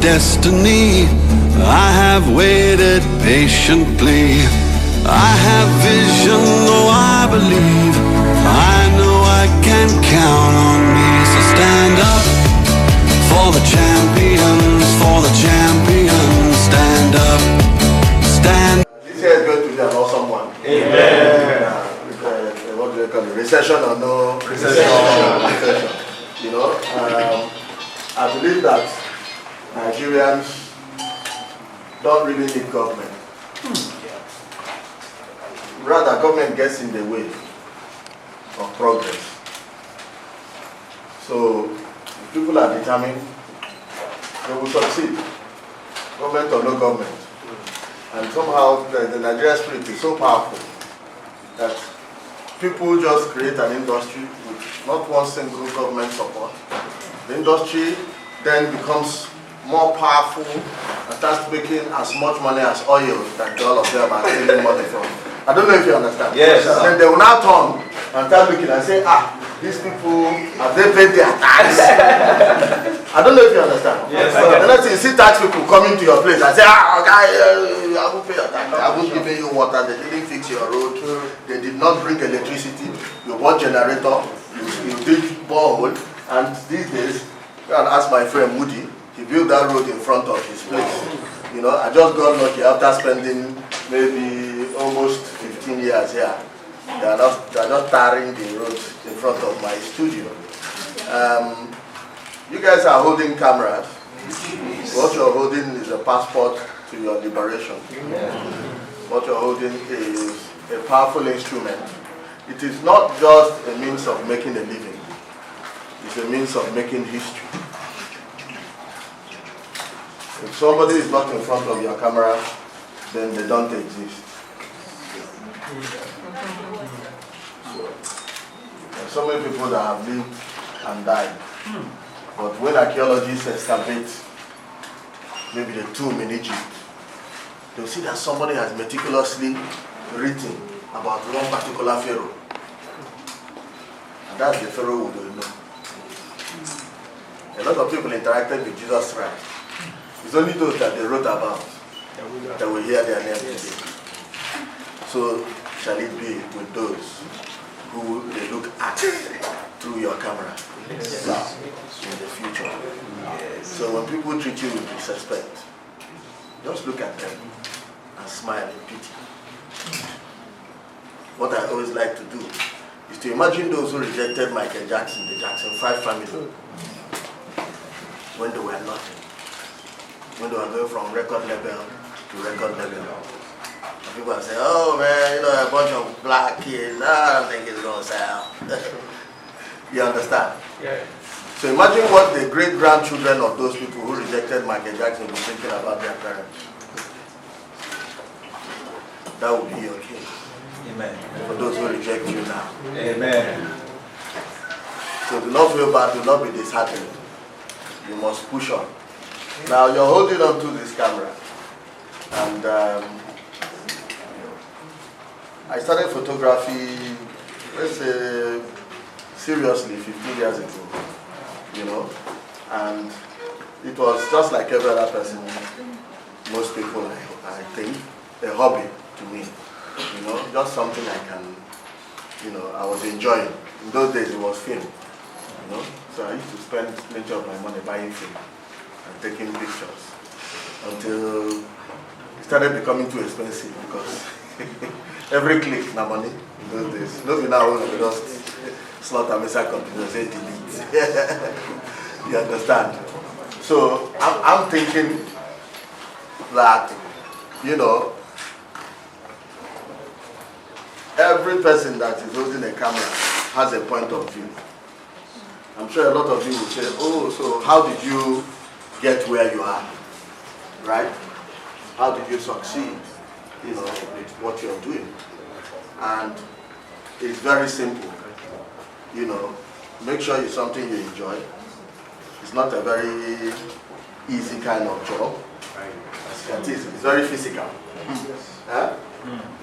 destiny. I have waited patiently. I have vision, though I believe. I know I can count on me. So stand up for the champions, for the champions. Stand up, stand. This year is going to be an awesome one. Amen. What do they call it? Recession or no recession? You know, I believe that Nigerians don't really need government. Rather, government gets in the way of progress. So, if people are determined, they will succeed, government or no government. And somehow the Nigerian spirit is so powerful that people just create an industry with not one single government support. The industry then becomes more powerful and starts making as much money as oil that all of them are stealing money from. I don't know if you understand. Yes. Then they will now turn and start looking and say, these people, have they paid their tax? I don't know if you understand. Yes. And then you see tax people coming to your place and say, okay, I will pay your tax. I will give you water. They didn't fix your road. They did not bring electricity. You bought generator. You did borehole. And these days, you can ask my friend Moody. He built that road in front of his place. You know, I just got lucky after spending maybe almost 15 years here. They are not tarring the road in front of my studio. You guys are holding cameras. What you're holding is a passport to your liberation. What you're holding is a powerful instrument. It is not just a means of making a living. It's a means of making history. If somebody is not in front of your camera, then they don't exist. There are so many people that have lived and died. But when archaeologists excavate maybe the tomb in Egypt, they'll see that somebody has meticulously written about one particular pharaoh. And that's the pharaoh we don't know. A lot of people interacted with Jesus Christ. It's only those that they wrote about that will hear their name today. So shall it be with those who they look at through your camera in the future. So when people treat you with disrespect, just look at them and smile in pity. What I always like to do is to imagine those who rejected Michael Jackson, the Jackson 5 family, when they were nothing. When they were going from record label to record label. And people are saying, oh man, you know, a bunch of black kids, I don't think it's going to sell. You understand? Yeah. So imagine what the great-grandchildren of those people who rejected Michael Jackson were thinking about their parents. That would be okay. Amen. For those who reject you now. Amen. So do not feel bad, do not be disheartened. You must push on. Now you're holding on to this camera, and I started photography, let's say, seriously 15 years ago, you know, and it was just like every other person, most people, I think, a hobby to me, you know, just something I can, you know, I was enjoying. In those days it was film, you know, so I used to spend plenty of my money buying film and taking pictures until it started becoming too expensive because every click na money in those days. Nobody now we just slot a message computer say delete. You understand? So I'm thinking that, you know, every person that is holding a camera has a point of view. I'm sure a lot of you will say, oh, so how did you get where you are, right? How did you succeed, you know, with what you're doing? And it's very simple, you know, make sure it's something you enjoy. It's not a very easy kind of job. As you can see, it's very physical.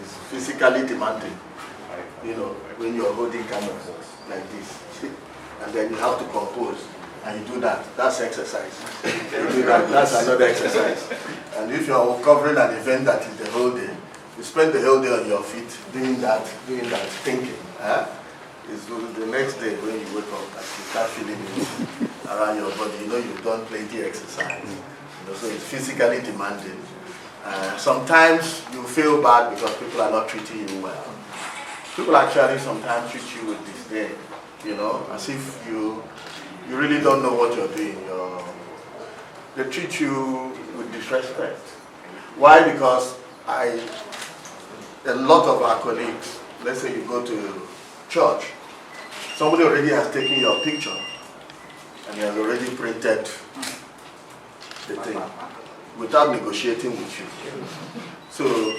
It's physically demanding, you know, when you're holding cameras like this. And then you have to compose and you do that, that's exercise. You do that, that's another exercise. And if you're covering an event that is the whole day, you spend the whole day on your feet doing that, thinking. It's the next day when you wake up and you start feeling it around your body. You know you've done plenty exercise. You know, so it's physically demanding. Sometimes you feel bad because people are not treating you well. People actually sometimes treat you with disdain, you know, as if you really don't know what you're doing. They treat you with disrespect. Why? Because a lot of our colleagues, let's say you go to church, somebody already has taken your picture and he has already printed the thing without negotiating with you. So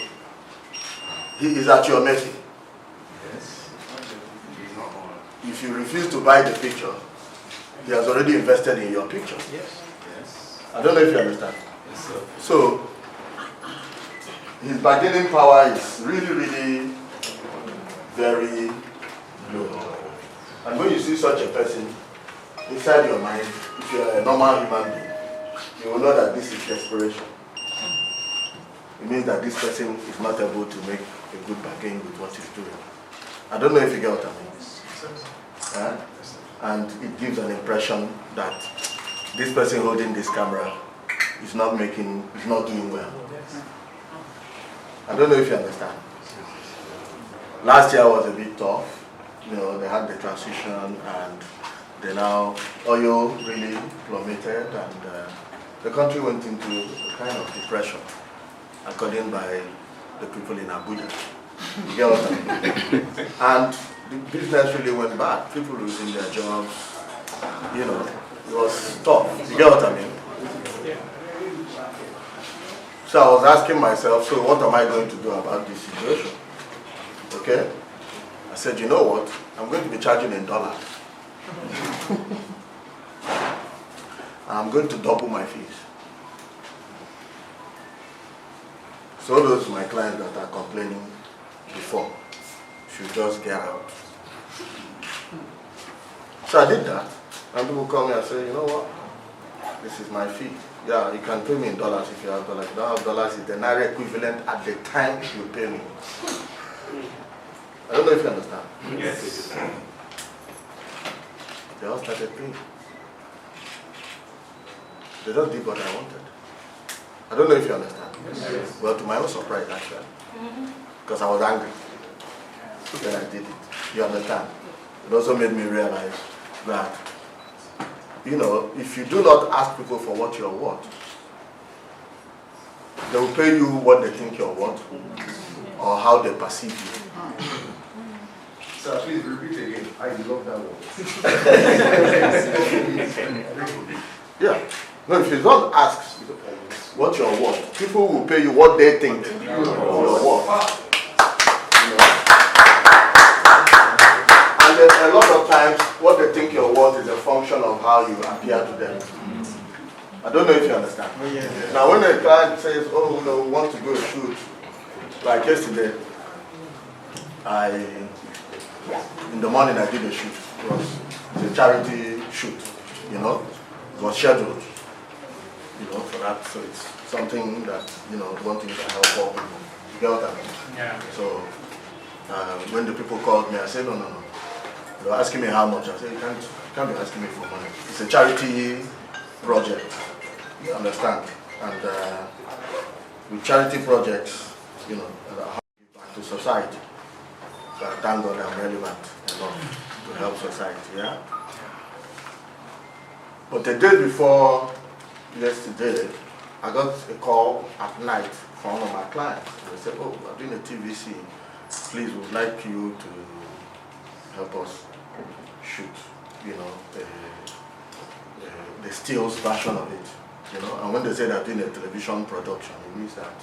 he is at your mercy. If you refuse to buy the picture, he has already invested in your picture. I don't know if you understand. So his bargaining power is really very low. And when you see such a person, inside your mind, if you are a normal human being, you will know that this is desperation. It means that this person is not able to make a good bargain with what he's doing. I don't know if you get what I mean. And it gives an impression that this person holding this camera is not doing well. I don't know if you understand. Last year was a bit tough. You know, they had the transition and they now, oil really plummeted and the country went into a kind of depression, according by the people in Abuja. You get what I mean? And the business really went bad. People losing their jobs. You know, it was tough. You get what I mean? So I was asking myself, so what am I going to do about this situation? Okay? I said, you know what? I'm going to be charging in dollars. I'm going to double my fees. So those my clients that are complaining before should just get out. So I did that. And people call me and say, you know what? This is my fee. Yeah, you can pay me in dollars if you have dollars. If you don't have dollars, it's the Naira equivalent at the time you pay me. I don't know if you understand. Yes. They all started paying. They just did what I wanted. I don't know if you understand. Yes. Well, to my own surprise, actually. Because I was angry. Then I did it. You understand? It also made me realize that, you know, if you do not ask people for what you're worth, they will pay you what they think you're worth or how they perceive you. Sir, please repeat again. I love that word. Yeah. No, if you don't ask what you're worth, people will pay you what they think you're worth. And a lot of times, what they think you're worth is a function of how you appear to them. I don't know if you understand. Now, when a client says, oh, no, we want to do a shoot, like yesterday, in the morning I did a shoot. It was a charity shoot, you know. It was scheduled, you know, for that. So it's something that, you know, wanting to help all people. You get what I mean? Yeah. So when the people called me, I said, no. They were asking me how much. I said, you can't be asking me for money. It's a charity project. You understand? And with charity projects, you know, how to give back to society. So I thank God I'm relevant enough to help society, yeah? But the day before yesterday, I got a call at night from one of my clients. They said, oh, we're doing a TVC. Please, we'd like you to help us shoot, you know, the stills version of it, you know. And when they say they're doing a television production, it means that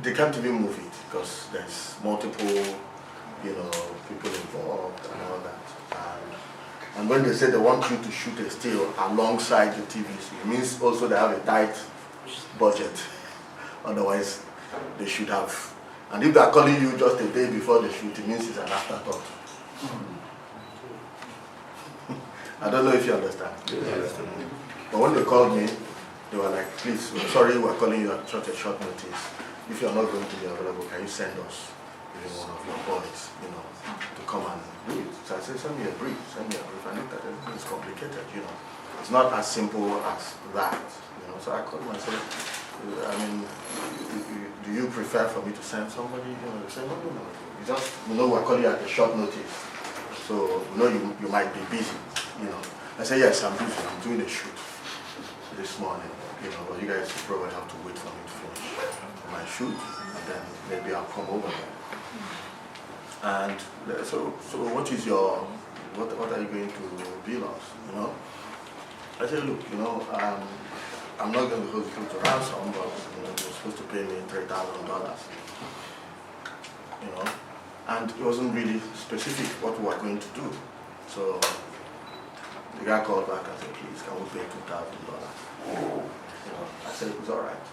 they can't even move it because there's multiple, you know, people involved and all that. And when they say they want you to shoot a still alongside the TVC, it means also they have a tight budget. Otherwise, they should have. And if they're calling you just a day before the shoot, it means it's an afterthought. I don't know if you understand. But when they called me, they were like, please, we're sorry, we're calling you at such a short notice. If you're not going to be available, can you send us one of your boys, to come and do it? So I said, send me a brief, send me a brief. I looked at everything, it's complicated, It's not as simple as that, So I called him and said, I mean, do you prefer for me to send somebody? They said, no. You just, we're calling you at a short notice. So, you might be busy, I said, yes, I'm busy. I'm doing a shoot this morning, but you guys probably have to wait for me to finish my shoot, and then maybe I'll come over there. And so what is what are you going to bill us, I said, look, I'm not going to hold you to ransom, but you're supposed to pay me $3,000, and it wasn't really specific what we were going to do. So the guy called back and said, please, can we pay $2,000? I said, it's all right.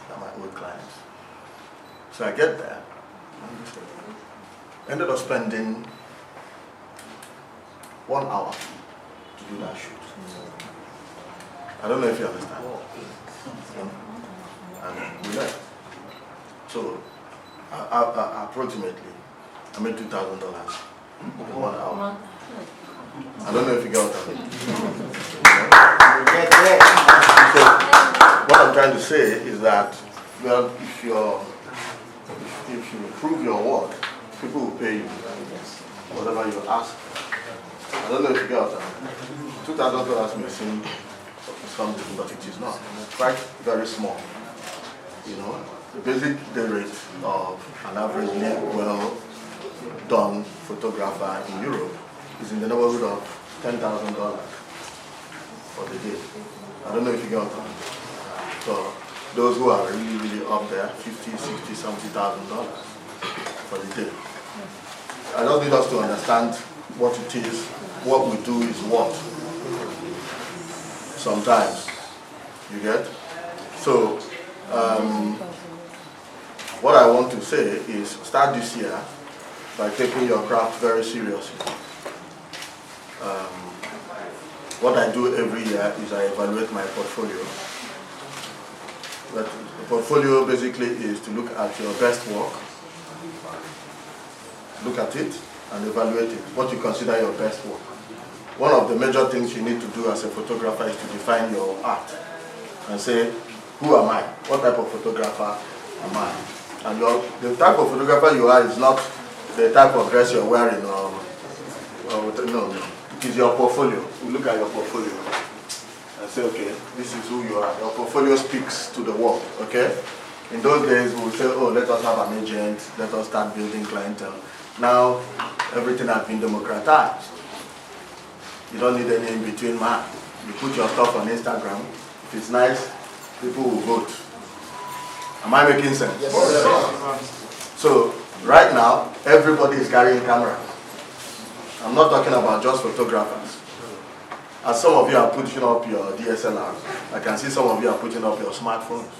They're my old clients. So I get there, and ended up spending 1 hour to do that shoot. I don't know if you understand. And we left. So approximately, I made $2,000 in 1 hour. I don't know if you get what I mean. So what I'm trying to say is that, well, if you prove your work, people will pay you whatever you ask. I don't know if you get what I mean. $2,000 may seem something, but it is not. It's quite very small. The basic day rate of an averagely well done photographer in Europe is in the neighborhood of $10,000 for the day. I don't know if you get what I mean. So those who are really, really up there, $50,000, $60,000, $70,000 for the day. I just need us to understand what it is. What we do is what. Sometimes, you get? So, what I want to say is start this year by taking your craft very seriously. What I do every year is I evaluate my portfolio. But the portfolio basically is to look at your best work, look at it and evaluate it, what you consider your best work. One of the major things you need to do as a photographer is to define your art and say, who am I? What type of photographer am I? And the type of photographer you are is not the type of dress you're wearing no. It is your portfolio. You look at your portfolio and say, okay, this is who you are. Your portfolio speaks to the world, okay? In those days, we would say, oh, let us have an agent, let us start building clientele. Now, everything has been democratized. You don't need any in-between man. You put your stuff on Instagram. If it's nice, people will vote. Am I making sense? Yes. So, right now, everybody is carrying cameras. I'm not talking about just photographers. As some of you are putting up your DSLRs, I can see some of you are putting up your smartphones.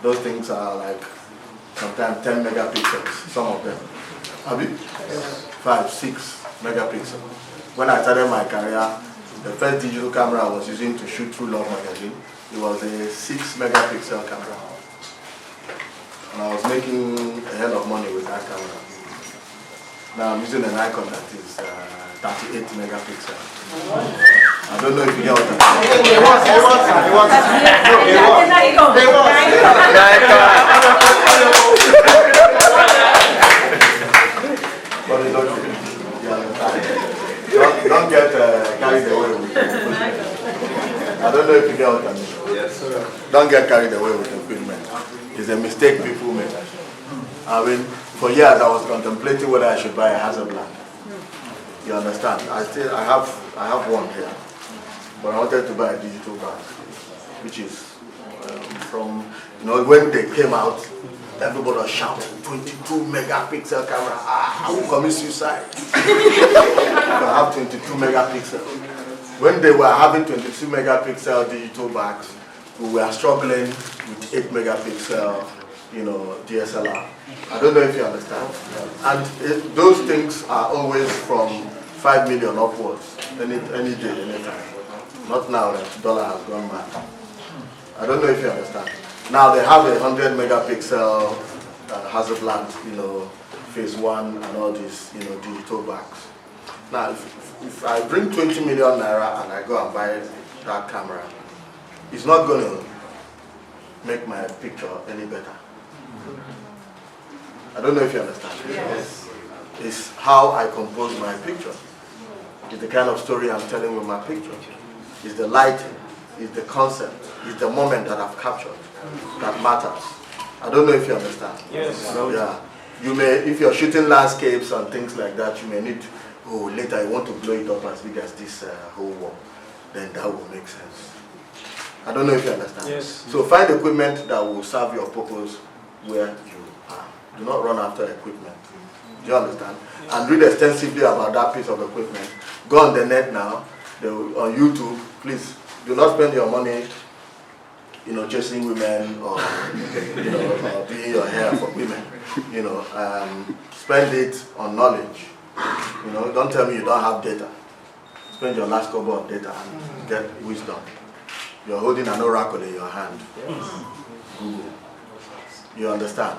Those things are like sometimes 10 megapixels, some of them. Have you? 5, 6 megapixels. When I started my career, the first digital camera I was using to shoot through Love magazine, it was a 6 megapixel camera. And I was making a hell of money with that camera. Now I'm using an Nikon that is 38 megapixel. I don't know if you get what I'm But it's okay. Don't get carried away with it. I don't know if you get what I mean. Yes. Don't get carried away with equipment. It's a mistake people make. I mean, for years I was contemplating whether I should buy a Hasselblad. You understand? I have one here, but I wanted to buy a digital bag, which is from when they came out, everybody was shouting 22 megapixel camera. I will commit suicide. I have 22 megapixel. When they were having 22 megapixel digital bags, we were struggling with 8 megapixel, DSLR. I don't know if you understand. And those things are always from 5 million upwards any day, anytime. Not now that dollar has gone mad. I don't know if you understand. Now they have a 100 megapixel Hasselblad, phase 1 and all these, digital backs. Now, if I bring 20 million naira and I go and buy that camera, it's not going to make my picture any better. I don't know if you understand. Yes. It's how I compose my picture. It's the kind of story I'm telling with my picture. It's the lighting, it's the concept, it's the moment that I've captured that matters. I don't know if you understand. Yes. Yeah. You may, if you're shooting landscapes and things like that, you may need, later I want to blow it up as big as this whole wall. Then that will make sense. I don't know if you understand. Yes. So find equipment that will serve your purpose where you are. Do not run after equipment. Do you understand? And read extensively about that piece of equipment. Go on the net now, on YouTube. Please do not spend your money, chasing women or or doing your hair for women. Spend it on knowledge. Don't tell me you don't have data. Spend your last couple on data and get wisdom. You're holding an oracle in your hand. Google. You understand?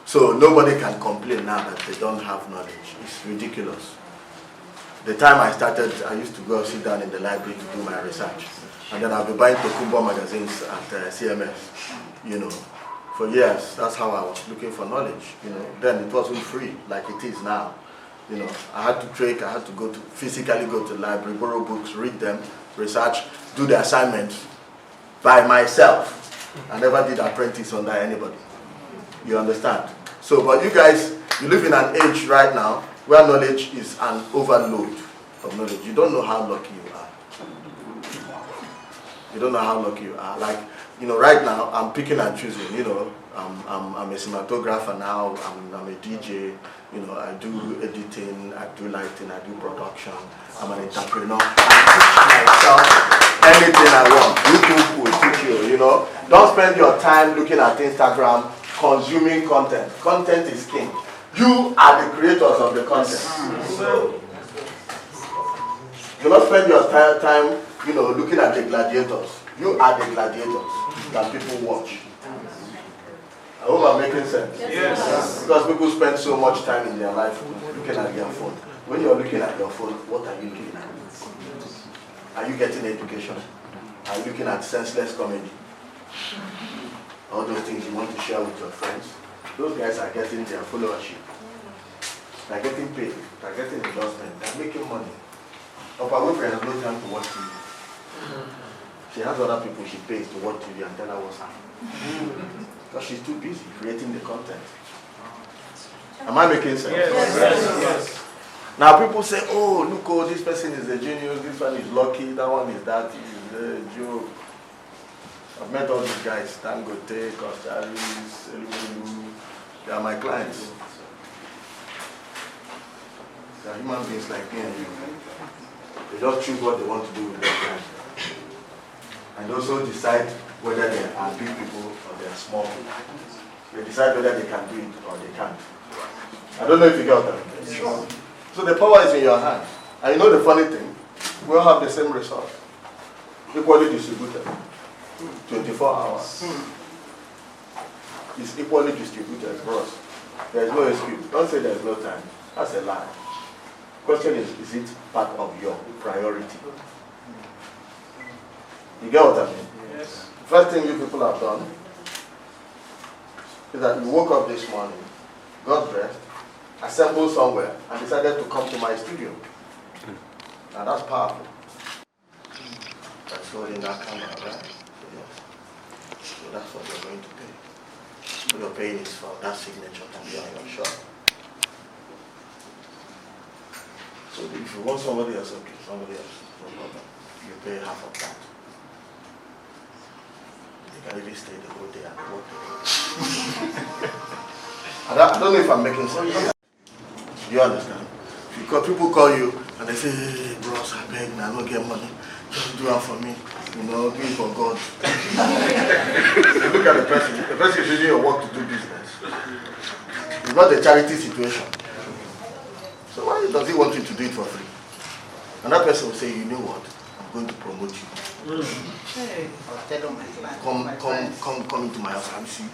So nobody can complain now that they don't have knowledge. It's ridiculous. The time I started, I used to go sit down in the library to do my research. And then I'll be buying Tokumbo magazines at CMS. For years, that's how I was looking for knowledge. Then it wasn't free like it is now. I had to trek, I had to physically go to the library, borrow books, read them, research, do the assignments by myself. I never did apprentice under anybody. You understand? So, but you guys, you live in an age right now where knowledge is an overload of knowledge. You don't know how lucky you are. You don't know how lucky you are. Like, right now, I'm picking and choosing. I'm a cinematographer now. I'm a DJ. I do editing, I do lighting, I do production. I'm an entrepreneur. I teach myself anything I want. YouTube will teach you. Don't spend your time looking at Instagram, consuming content. Content is king. You are the creators of the content. Do not spend your time, looking at the gladiators. You are the gladiators that people watch. I hope I'm making sense. Yes. Because people spend so much time in their life looking at their phone. When you're looking at your phone, what are you looking at? Are you getting education? Are you looking at senseless comedy? All those things you want to share with your friends. Those guys are getting their followership. They're getting paid. They're getting endorsement. They're making money. Oprah Winfrey has no time to watch TV. She has other people she pays to watch TV and tell her what's happening. Because she's too busy creating the content. Am I making sense? Yes. Now people say, look, this person is a genius, this one is lucky, that one is that, is a joke. I've met all these guys, Dangote, Costaris, Elulu. They are my clients. They are human beings like me and you. They just choose what they want to do with their time. And also decide whether they are big people or they are small people. They decide whether they can do it or they can't. I don't know if you got that. Sure. So the power is in your hand. And you know the funny thing? We all have the same result. Equally distributed. 24 hours. It's equally distributed for us. There is no excuse. Don't say there is no time. That's a lie. Question is it part of your priority? You get what I mean? Yes. First thing you people have done is that you woke up this morning, got dressed, assembled somewhere, and decided to come to my studio. And that's powerful. That's holding that camera, right? Yes. So that's what you're going to pay. What you're paying is for that signature to be on your shop. So if you want somebody else, okay, somebody else, no problem. You pay half of that. You can really stay the whole day and work the whole day. I don't know if I'm making sense. You understand? Because people call you and they say, hey, bros, I beg, I don't get money. Just do it for me. Do it for God. You look at the person is doing your work to do business. It's not a charity situation. So why are Why does he want you to do it for free? And that person will say, you know what? I'm going to promote you. Come into my house and see.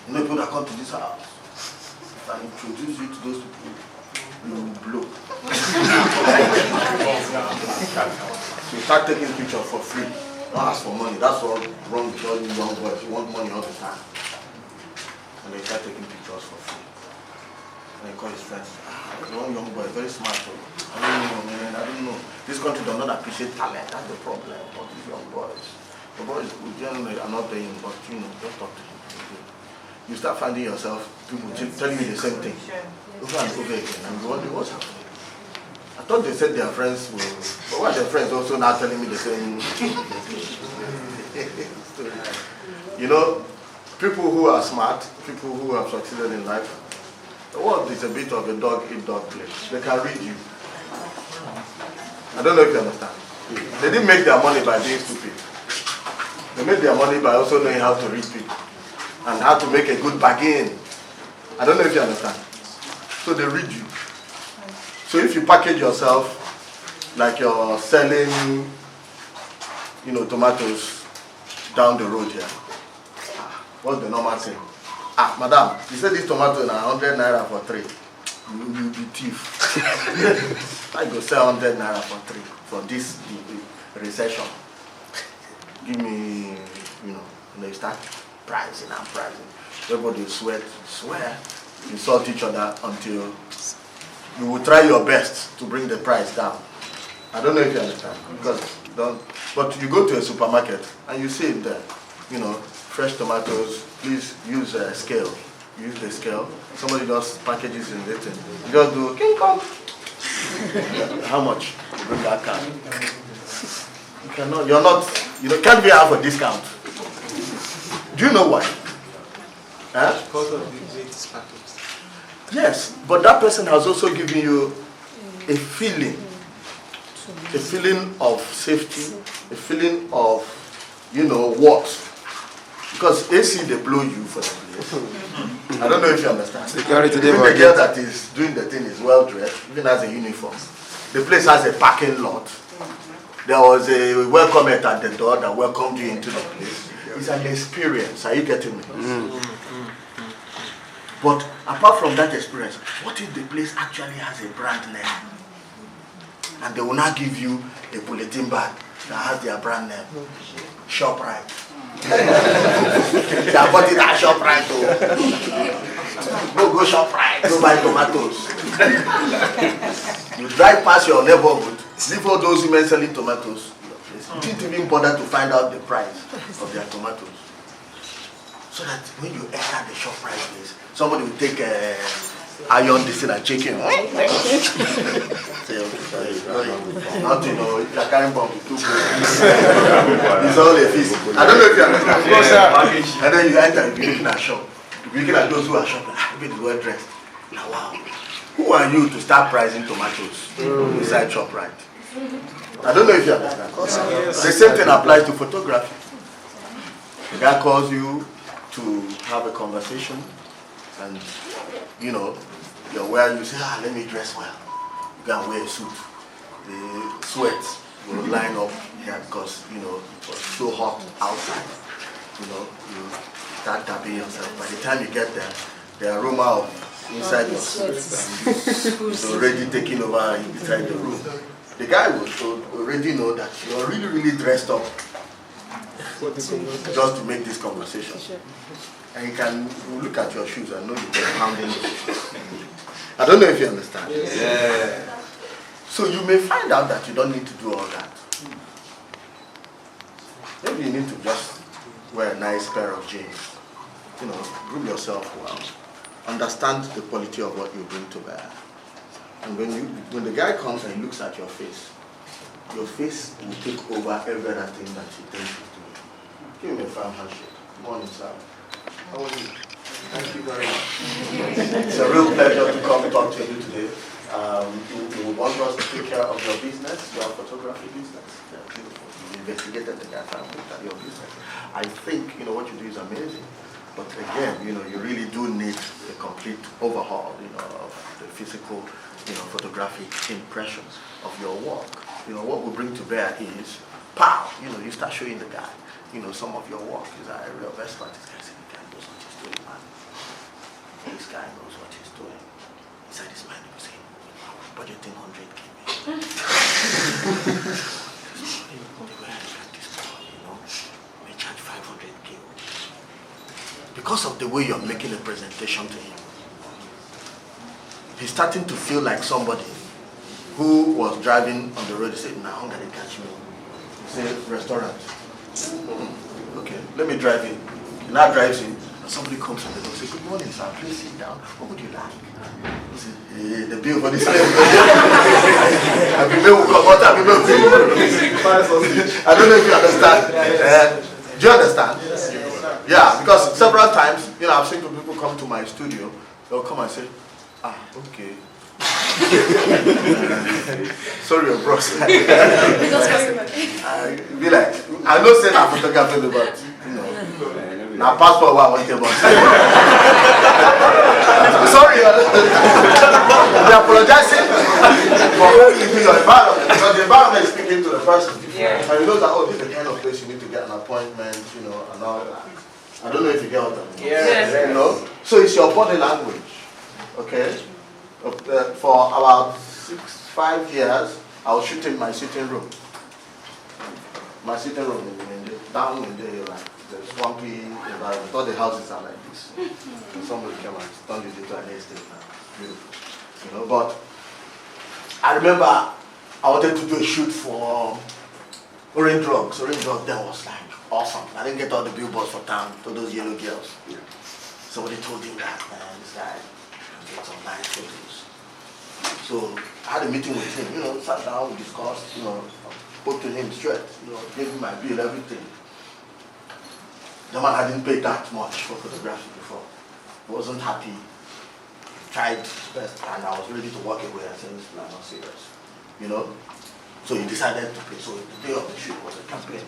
You know people that come to this house, if I introduce you to those people, you will blow. So you start taking pictures for free. Don't ask for money. That's what's wrong with all these young boys. You want money all the time. And they start taking pictures for free. And they call his friends. One young boy, very smart. I don't know, man. I don't know. This country does not appreciate talent. That's the problem for these young boys. The boys who generally are not paying, but you know, just talk to him. You start finding yourself, people telling you the same thing over and over again, and you wonder what's happening. I thought they said their friends were, but why are their friends also now telling me the same story? You know, people who are smart, people who have succeeded in life, the world is a bit of a dog-eat-dog place. They can read you. I don't know if you understand. They didn't make their money by being stupid. They made their money by also knowing how to read people and how to make a good bargain. I don't know if you understand. So they read you. So if you package yourself like you're selling, you know, tomatoes down the road here, what's the normal thing? Ah, madam, you said this tomato is 100 naira for 3. You be thief. I go sell 100 naira for 3 for this recession. Give me, you know, and they start pricing and pricing. Everybody swear, insult each other until you will try your best to bring the price down. I don't know if you understand, because but you go to a supermarket and you see it there, you know, fresh tomatoes, please use a scale. Use the scale. Somebody just packages in it and you just do king kong. How much? You bring that card. You cannot, can't be out for discount. Do you know why? Huh? Because of the greatest package. Yes, but that person has also given you a feeling of safety, a feeling of, you know, what? Because AC, they blow you for the place. I don't know if you understand. Security, even the girl that is doing the thing is well dressed, even has a uniform. The place has a parking lot. There was a welcomer at the door that welcomed you into the place. It's an experience. Are you getting me? But apart from that experience, what if the place actually has a brand name? And they will not give you a bulletin bag that has their brand name. ShopRite. They are bought it at ShopRite. Go ShopRite. Go buy tomatoes. You drive past your neighborhood, leave all those women selling tomatoes. You didn't even bother to find out the price of their tomatoes. So that when you enter the ShopRite place, somebody will take iron this and chicken. Not to know, if you're carrying bomb, it's too good. It's all a feast. I don't know if you understand. And then you enter, you're looking at shop. You're looking at those who are shopping. Everybody's well dressed. Now, wow. Who are you to start pricing tomatoes inside ShopRite? I don't know if you understand. The same thing applies to photography. The guy calls you to have a conversation, and you know, you're wearing, you say, let me dress well. You can wear a suit. The sweat will line up here because, you know, it was so hot outside. You know, you start tapping yourself. By the time you get there, the aroma of inside your suit is already taking over inside the room. The guy will already know that you're really, really dressed up just to make this conversation. And you can look at your shoes and know you're pounding. I don't know if you understand. Yeah. So you may find out that you don't need to do all that. Maybe you need to just wear a nice pair of jeans. You know, groom yourself well. Understand the quality of what you bring to bear. And when the guy comes and he looks at your face will take over everything that you think you do. Give me a firm handshake. Good morning, sir. How are you? Thank you very much. It's a real pleasure to come and talk to you today. You want us to take care of your business, your photography business. Yeah, beautiful. You investigated the guy and looked at your business. I think, you know, what you do is amazing. But again, you know, you really do need a complete overhaul, you know, of the physical photographic impressions of your work. What we bring to bear is, pow, you start showing the guy, some of your work. Is a real best part. This guy knows what he's doing, man. This guy knows what he's doing. Inside his mind, he was saying, budgeting 100K. We charge 500K. Because of the way you're making a presentation to him, he's starting to feel like somebody who was driving on the road. He said, "Now I'm gonna catch me." He said, "Restaurant." Okay, let me drive in. He now drives in, and somebody comes to the door and says, "Good morning, sir. Please sit down. What would you like?" He said, "The bill for this place." I don't know if you understand. Do you understand? Yeah, because several times, I've seen people come to my studio. They'll come and say, okay. Sorry, bro. Be like, I know say I'm photographer, but now passport what I want about. Sorry, they're apologizing for leaving your environment because the environment is speaking to the person. And you know that, this is the kind of place you need to get an appointment, and all that. I don't know if you get what I mean. Yes. So it's your body language, okay? For about 5 years, I was shooting my sitting room. My sitting room down in the swampy environment. All the houses are like this. And somebody came and turned it into an estate now. Beautiful. But I remember I wanted to do a shoot for Orange Drugs. Orange Drugs then was like awesome. I didn't get all the billboards for town to those yellow girls. Somebody told him that, man, this guy can get some nice photos. So I had a meeting with him, sat down, we discussed, spoke to him straight, gave him my bill, everything. The man hadn't paid that much for photography before. He wasn't happy. Tried his best, and I was ready to walk away and say, this is not serious. So he decided to pay. So the day of the shoot was a campaign.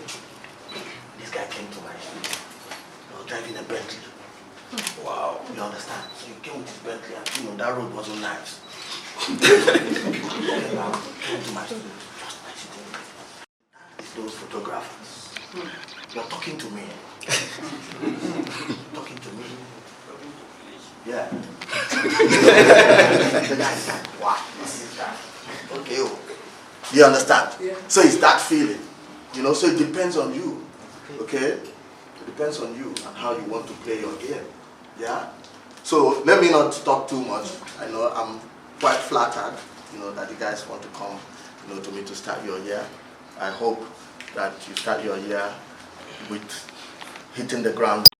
This guy came to my studio. He was driving a Bentley. Wow. You understand? So he came with his Bentley and that road wasn't nice. He came to my studio, just my sitting room. It's those photographers. You're talking to me. Talking to me. Yeah. The guy's like, wow, this is that. Okay, you understand? Yeah. So it's that feeling. So it depends on you. Okay? It depends on you and how you want to play your game. Yeah? So let me not talk too much. I know I'm quite flattered, that you guys want to come, to me to start your year. I hope that you start your year with hitting the ground